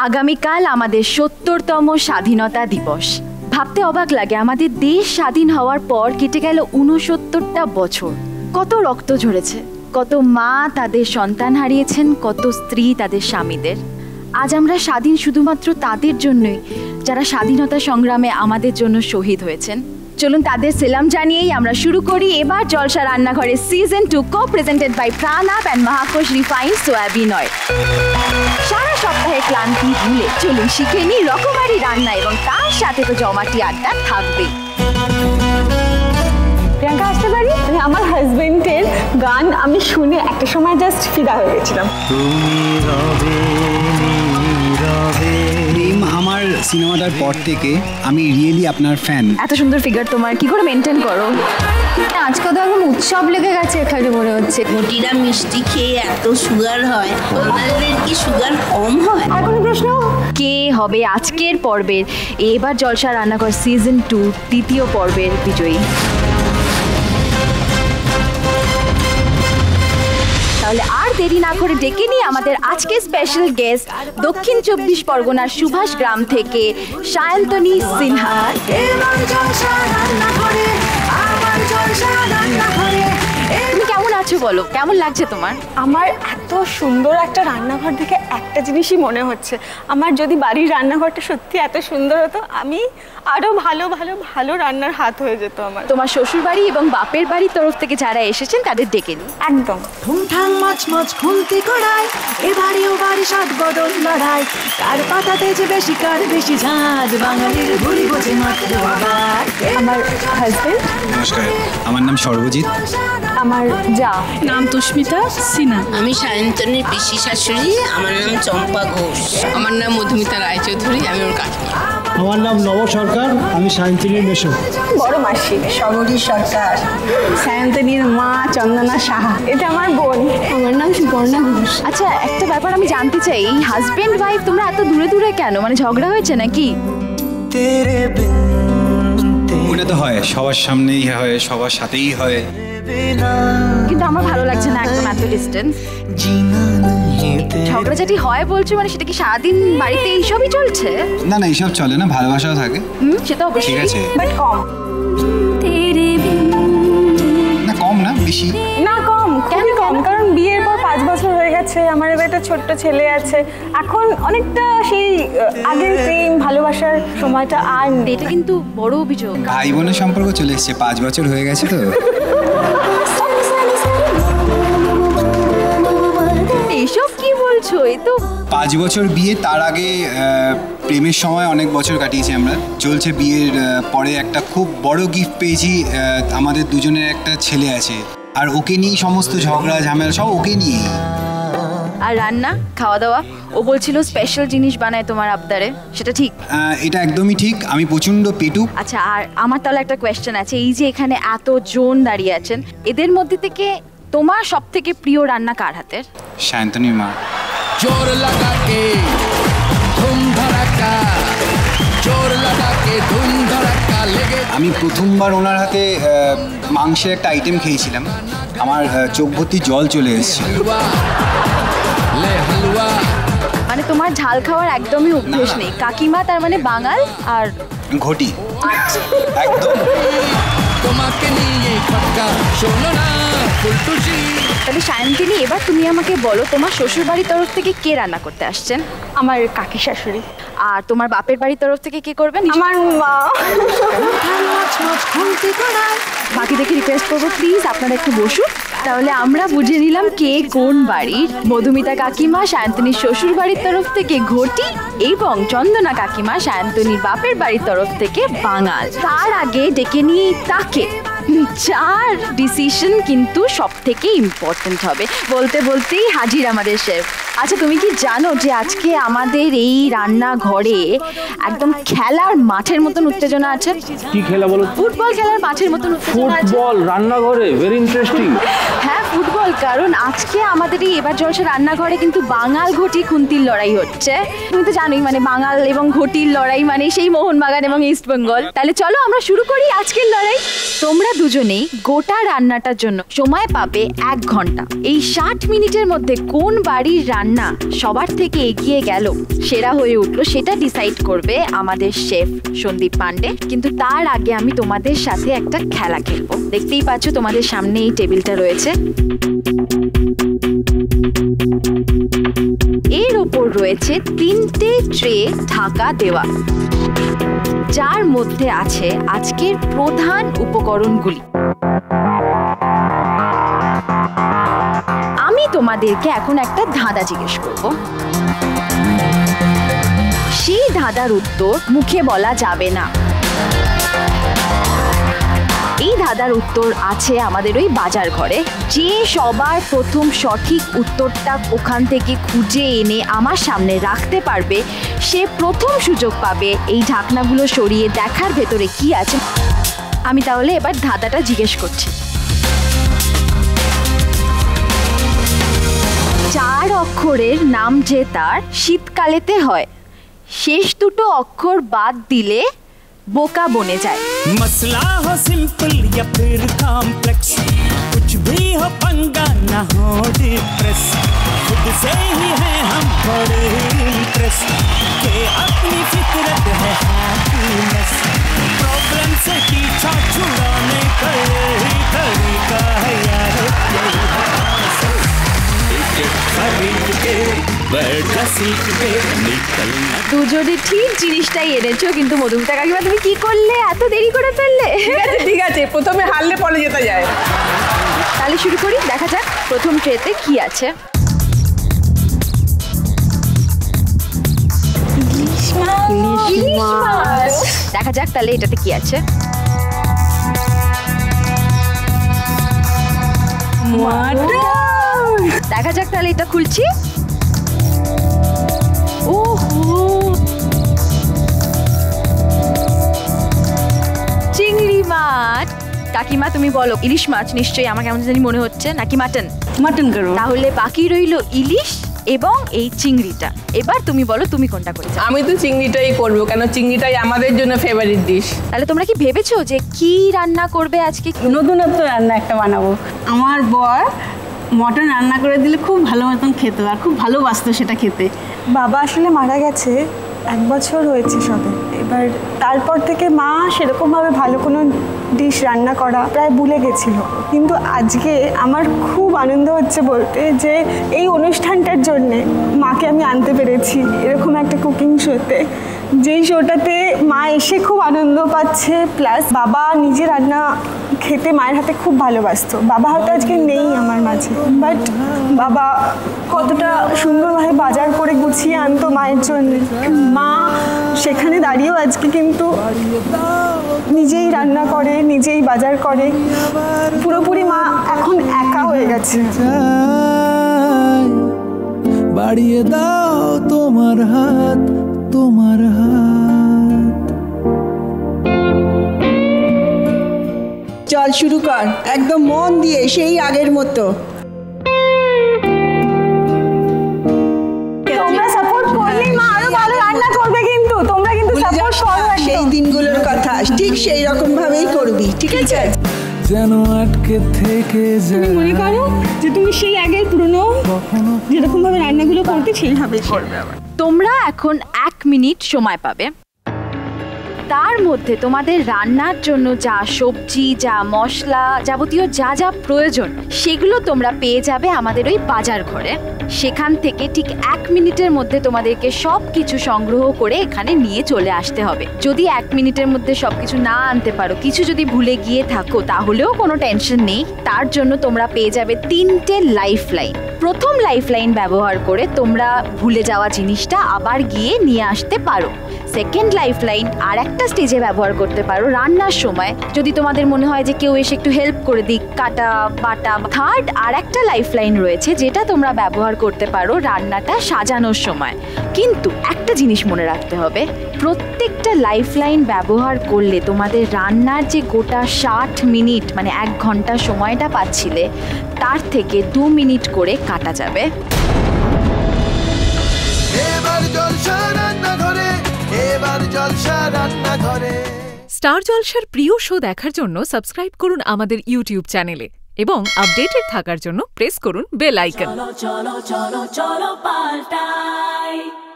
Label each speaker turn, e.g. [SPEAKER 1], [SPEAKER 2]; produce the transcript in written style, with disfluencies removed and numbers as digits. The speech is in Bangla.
[SPEAKER 1] আগামীকাল আমাদের ৭০তম স্বাধীনতা দিবস। ভাবতে অবাক লাগে, আমাদের দেশ স্বাধীন হওয়ার পর কেটে গেল ৬৯টা বছর। কত রক্ত ঝরেছে, কত মা তাদের সন্তান হারিয়েছেন, কত স্ত্রী তাদের স্বামীদের। আজ আমরা স্বাধীন শুধুমাত্র তাদের জন্যই যারা স্বাধীনতা সংগ্রামে আমাদের জন্য শহীদ হয়েছেন। চলুন তাদের সেলাম জানিয়েই আমরা শুরু করি এবার জলসা রান্নাঘরে সিজন 2, কো প্রেজেন্টেড বাই প্রাণাপ and Mahakosh refined soybean oil. সারা সপ্তাহে ক্লান্তি ভুলে চলুন শিখে নিই রকমারি রান্না, এবং তার সাথে তো জমাটি আড্ডা থাকবেই।
[SPEAKER 2] প্রিয়াঙ্কা, আসতে পারি? আমার হাজবেন্ডের গান আমি শুনে একটা সময় জাস্ট ফিদা হয়ে গেছিলাম।
[SPEAKER 3] আমার সিনেমাটার পর থেকে আমি রিয়েলি আপনার ফ্যান।
[SPEAKER 1] এত সুন্দর ফিগার তোমার, কি করে মেনটেন করো?
[SPEAKER 2] আজকে তো এখন উৎসব লেগে গেছে এখানে মনে হচ্ছে।
[SPEAKER 4] ঘটিরা মিষ্টি খেয়ে এত সুগার হয়, ওদের কি সুগার কম হয়?
[SPEAKER 2] আর কোনো প্রশ্ন?
[SPEAKER 1] কে হবে আজকের পর্বের এবার জলসা রান্নাঘর সিজন 2 দ্বিতীয় পর্বের বিজয়ী? তাহলে আর দেরি না করে ডেকে নিই আমাদের আজকে স্পেশাল গেস্ট, দক্ষিণ 24 পরগনার সুভাষ গ্রাম থেকে সায়ন্তনী সিনহা। তুমি কেমন আছো বলো, কেমন লাগছে তোমার?
[SPEAKER 2] আমার এত সুন্দর একটা রান্নাঘর দেখে একটা জিনিসই মনে হচ্ছে, আমার যদি বাড়ির রান্নাঘরটা সত্যি এত সুন্দর হতো, আমি আরো ভালো ভালো ভালো রান্নার হাত হয়ে যেত আমার।
[SPEAKER 1] তোমার শ্বশুর বাড়ি এবং বাপের বাড়ির তরফ থেকে যারা এসেছেন তাদের ডেকে নিই।
[SPEAKER 2] একদম
[SPEAKER 5] ঠুংঠাং মচমচ খুলতি কড়াই, এবারে ও বাড়ি সাত বদল লড়াই, কার পাতাতে যে বেশি কার বেশি ঝাঁজ, বাঙালির ভুলি বোঝে মাত্র আবার।
[SPEAKER 2] আমার হাজবেন্ড।
[SPEAKER 3] নমস্কার, আমার নাম সর্বজিৎ।
[SPEAKER 2] আমার যা
[SPEAKER 6] নাম তুষ্মিতা সিনহা।
[SPEAKER 4] আমি সায়ন্তনীর পিসি শাশুড়ি, আমার নাম চম্পা ঘোষ।
[SPEAKER 6] আমার নাম মধুমিতা রায়চৌধুরী, আমি ওর কাকিমা।
[SPEAKER 7] আমার নাম নব সরকার, আমি সায়ন্তনীর মেশো।
[SPEAKER 2] বড় মাসি
[SPEAKER 4] শবরী সরকার।
[SPEAKER 2] সায়ন্তনীর মা চন্দনা সাহা, এটা আমার বোন। আমার নাম সুবর্ণা ঘোষ।
[SPEAKER 1] আচ্ছা, একটা ব্যাপার আমি জানতে চাই, হাজবেন্ড ওয়াইফ তোমরা এত দূরে দূরে কেন? মানে ঝগড়া হয়েছে নাকি?
[SPEAKER 3] ওটা তো হয়, সবার সামনেই হয়, সবার সাথেই হয়,
[SPEAKER 1] কিন্তু আমার ভালো লাগছে না একদম এত ডিস্টেন্স। ঝগড়াঝাটি হয় বলছো, মানে সেটা কি সারাদিন বাড়িতে এইসবই চলছে?
[SPEAKER 3] না না, এইসব চলে না, ভালোবাসাও থাকে।
[SPEAKER 1] সেটা অবশ্যই,
[SPEAKER 3] ঠিক আছে,
[SPEAKER 2] বাট কম।
[SPEAKER 3] না কম না, বেশি
[SPEAKER 2] না কম, কেন কম? কারণ বিয়ের পর 5 বছর হয়ে গেছে, আমার এবার একটা ছোট্ট ছেলে আছে, এখন অনেকটা সেই আগের প্রেম ভালোবাসার সময়টা আর নেই।
[SPEAKER 1] এটা কিন্তু বড় অভিযোগ।
[SPEAKER 3] ভাই বোনের সম্পর্ক চলে এসছে, 5 বছর হয়ে গেছে তো।
[SPEAKER 1] এইসব কি বলছো? এই তো
[SPEAKER 3] 5 বছর বিয়ে, তার আগে প্রেমের সময় অনেক বছর কাটিয়েছি আমরা। চলছে বিয়ের পরে একটা খুব বড় গিফট পেয়েছি, আমাদের দুজনের একটা ছেলে আছে, আর ওকে নিয়েই সমস্ত ঝগড়া ঝামেলা সব ওকে নিয়েই।
[SPEAKER 1] আর রান্না খাওয়া দাওয়া, ও বলছিল স্পেশাল জিনিস বানায় তোমার আবদারে, সেটা ঠিক?
[SPEAKER 3] এটা একদমই ঠিক, আমি প্রচণ্ড পেটুক।
[SPEAKER 1] আচ্ছা, আর আমার তাহলে একটা কোয়েশ্চেন আছে, এই যে এখানে এত জন দাঁড়িয়ে আছেন, এদের মধ্যে থেকে তোমার সব থেকে প্রিয় রান্না কার হাতের?
[SPEAKER 3] সায়ন্তনীর মা।
[SPEAKER 8] जोर लगा के धूम धड़का, जोर लगा के धूम धड़का लेगे।
[SPEAKER 3] আমি প্রথমবার ওনার হাতে মাংসের একটা আইটেম খেয়েছিলাম, আমার চোখ ভর্তি জল চলে এসেছিল।
[SPEAKER 8] ले हलवा,
[SPEAKER 1] মানে তোমার ঝাল খাওয়ার একদমই অভ্যেস নেই। কাকিমা তার মানে বাঙাল আর
[SPEAKER 3] ঘটি একদম।
[SPEAKER 8] তোমাকে নিয়ে খটকা শোনো না ফুলটুসি।
[SPEAKER 1] তাহলে সায়ন্তনী, এবার তুমি আমাকে বলো, তোমার শ্বশুর বাড়ির তরফ থেকে কে রান্না করতে আসছেন?
[SPEAKER 2] আমার কাকি শাশুড়ি।
[SPEAKER 1] আর তোমার বাপের বাড়ির তরফ থেকে কে করবেন?
[SPEAKER 2] আমার মা।
[SPEAKER 1] বাকি দেখে রিকোয়েস্ট করবো প্লিজ আপনারা একটু বসুন, তাহলে আমরা বুঝে নিলাম কে কোন বাড়ির। মধুমিতা কাকিমা সায়ন্তনীর শ্বশুর বাড়ির তরফ থেকে ঘটি, এবং চন্দনা কাকিমা সায়ন্তনীর বাপের বাড়ির তরফ থেকে বাঙাল। তার আগে ডেকে নিয়ে তাকে, যার ডিসিশন কিন্তু সব থেকে ইম্পর্টেন্ট হবে। বলতে বলতেই হাজির আমাদের শেফ। আচ্ছা, তুমি কি জানো যে আজকে আমাদের এই রান্নাঘরে একদম খেলার মাঠের মতন উত্তেজনা আছে?
[SPEAKER 7] কি খেলা বলো?
[SPEAKER 1] ফুটবল খেলার মাঠের মতন উত্তেজনা আছে।
[SPEAKER 7] ফুটবল রান্নাঘরে, ভেরি ইন্টারেস্টিং।
[SPEAKER 1] হ্যাঁ, ফুটবল, কারণ আজকে আমাদের এই এবার জলসা রান্নাঘরে কিন্তু বাঙাল ঘটি খুন্তির লড়াই হচ্ছে। তুমি তো জানোই, মানে বাঙাল এবং ঘটির লড়াই মানে সেই মোহনবাগান এবং ইস্ট বেঙ্গল। তাহলে চলো আমরা শুরু করি আজকের লড়াই। তোমরা দুজনেই গোটা রান্নাটার জন্য সময় পাবে 1 ঘন্টা। এই 60 মিনিটের মধ্যে কোন বাড়ির রান্না রান্না সবার থেকে এগিয়ে গেল, সেরা হয়ে উঠলো, সেটা ডিসাইড করবে আমাদের শেফ সন্দীপ পান্ডে। কিন্তু তার আগে আমি তোমাদের সাথে একটা খেলা খেলবো। দেখতেই পাচ্ছ তোমাদের সামনে এই টেবিলটা রয়েছে, এর উপর রয়েছে 3টে ট্রে ঢাকা দেওয়া, যার মধ্যে আছে আজকের প্রধান উপকরণগুলি। আমি তোমাদেরকে এখন একটা ধাঁধা জিজ্ঞেস করব, সেই ধাঁধার উত্তর মুখে বলা যাবে না। এই ধাঁধার উত্তর আছে আমাদের ওই বাজার ঘরে। যে সবার প্রথম সঠিক উত্তরটা ওখান থেকে খুঁজে এনে আমার সামনে রাখতে পারবে, সে প্রথম সুযোগ পাবে এই ঢাকনাগুলো সরিয়ে দেখার ভেতরে কি আছে। আমি তাহলে এবার ধাঁধাটা জিজ্ঞেস করছি। 4 অক্ষরের নাম যে তার শীতকালেতে হয়, শেষ দুটো অক্ষর বাদ দিলে বোকা বনে যায়।
[SPEAKER 9] मसला हो सिंपल या फिर कॉम्प्लेक्स, कुछ भी हो पंगा ना हो डिप्रेस, खुद से ही है हम बड़े इम्प्रेस के अपनी फितरत है हैप्पीनेस, प्रॉब्लम से पीछा छुड़ाने का यही तरीका है यार, यही खरीद के बैठा सीट पे निकलना।
[SPEAKER 1] দুজনে ঠিক জিনিসটাই এনেছো, কিন্তু মধুমিতা কাকিমা তুমি কি করলে, এত দেরি করে ফেললে?
[SPEAKER 6] ঠিক আছে, প্রথমে হারলে পরে যেতে যায়।
[SPEAKER 1] তাহলে শুরু করি, দেখা যাক প্রথম ট্রেতে কি আছে। দেখা যাক তাহলে এটাতে কি আছে। দেখা যাক তাহলে এটা খুলছি। ওহো, চিংড়ি মাছ। কাকিমা তুমি বলো, ইলিশ মাছ নিশ্চয়ই, আমার কেমন জানি মনে হচ্ছে, নাকি মাটন?
[SPEAKER 6] মাটন করো।
[SPEAKER 1] তাহলে বাকি রইল ইলিশ এবং এই চিংড়িটা। এবার তুমি বলো তুমি কোনটা করেছো?
[SPEAKER 6] আমি তো চিংড়িটাই করবো, কেন চিংড়িটাই আমাদের জন্য ফেভারিট ডিশ।
[SPEAKER 1] তাহলে তোমরা কি ভেবেছো যে কি রান্না করবে আজকে?
[SPEAKER 10] নতুনত্ব রান্না একটা বানাবো। আমার বর মটন রান্না করে দিলে খুব ভালো মতন খেত, আর খুব ভালোবাসতো সেটা খেতে।
[SPEAKER 2] বাবা আসলে মারা গেছে, 1 বছর হয়েছে সবে। এবার তারপর থেকে মা সেরকমভাবে ভালো কোনো ডিশ রান্না করা প্রায় ভুলে গেছিল। কিন্তু আজকে আমার খুব আনন্দ হচ্ছে বলতে, যে এই অনুষ্ঠানটার জন্যে মাকে আমি আনতে পেরেছি এরকম একটা কুকিং শোতে, যেই শোটাতে মা এসে খুব আনন্দ পাচ্ছে, প্লাস বাবা নিজে রান্না খেতে মায়ের হাতে খুব ভালোবাসতো। বাবা হয়তো আজকে নেই আমার মাঝে, বাট বাবা কতটা সুন্দরভাবে বাজার করে গুছিয়ে আনতো মায়ের জন্য। মা সেখানে দাঁড়িয়েও আজকে কিন্তু নিজেই রান্না করে, নিজেই বাজার করে, পুরোপুরি মা এখন একা হয়ে গেছে।
[SPEAKER 8] বাড়িয়ে দাও তোমার হাত, তোমার হাত।
[SPEAKER 11] চল শুরু কর, একদম মন দিয়ে, সেই আগের মতো।
[SPEAKER 2] তোমরা সাপোর্ট করলে মা আরো ভালো রান্না করবে, কিন্তু তোমরা কিন্তু সাপোর্ট করো।
[SPEAKER 11] সেই দিনগুলোর কথা ঠিক সেই রকম ভাবেই করবি, ঠিক আছে?
[SPEAKER 8] যেন আটকে থেকে যায়।
[SPEAKER 2] মনে করো যে তুমি সেই আগের পুরনো যেরকম ভাবে রান্নাগুলো করতে সেইভাবেই করবে।
[SPEAKER 1] তোমরা এখন 1 মিনিট সময় পাবে। তার মধ্যে তোমাদের রান্নার জন্য যা সবজি, যা মশলা, যাবতীয় যা যা প্রয়োজন, সেগুলো তোমরা পেয়ে যাবে আমাদের ওই বাজার ঘরে। সেখান থেকে ঠিক 1 মিনিটের মধ্যে তোমাদেরকে সব কিছু সংগ্রহ করে এখানে নিয়ে চলে আসতে হবে। যদি 1 মিনিটের মধ্যে সব কিছু না আনতে পারো, কিছু যদি ভুলে গিয়ে থাকো, তাহলেও কোনো টেনশন নেই। তার জন্য তোমরা পেয়ে যাবে 3টে লাইফ লাইন। প্রথম লাইফ লাইন ব্যবহার করে তোমরা ভুলে যাওয়া জিনিসটা আবার গিয়ে নিয়ে আসতে পারো। সেকেন্ড লাইফ লাইন আর একটা স্টেজে ব্যবহার করতে পারো রান্নার সময়, যদি তোমাদের মনে হয় যে কেউ এসে একটু হেল্প করে দিক, কাটা বাটা। থার্ড আর একটা লাইফ লাইন রয়েছে, যেটা তোমরা ব্যবহার করতে পারো রান্নাটা সাজানোর সময়। কিন্তু একটা জিনিস মনে রাখতে হবে, প্রত্যেকটা লাইফ লাইন ব্যবহার করলে তোমাদের রান্নার যে গোটা 60 মিনিট মানে 1 ঘন্টা সময়টা পাচ্ছিলে, তার থেকে 2 মিনিট করে কাটা যাবে।
[SPEAKER 12] এবার জলসা রান্নাঘরে, এবার জলসা রান্নাঘরে।
[SPEAKER 13] স্টার জলসার প্রিয় শো দেখার জন্য সাবস্ক্রাইব করুন আমাদের ইউটিউব চ্যানেলে। এবং আপডেটেড থাকার জন্য প্রেস করুন বেল আইকন।
[SPEAKER 5] চলো চলো চলো চলো পাল্টাই।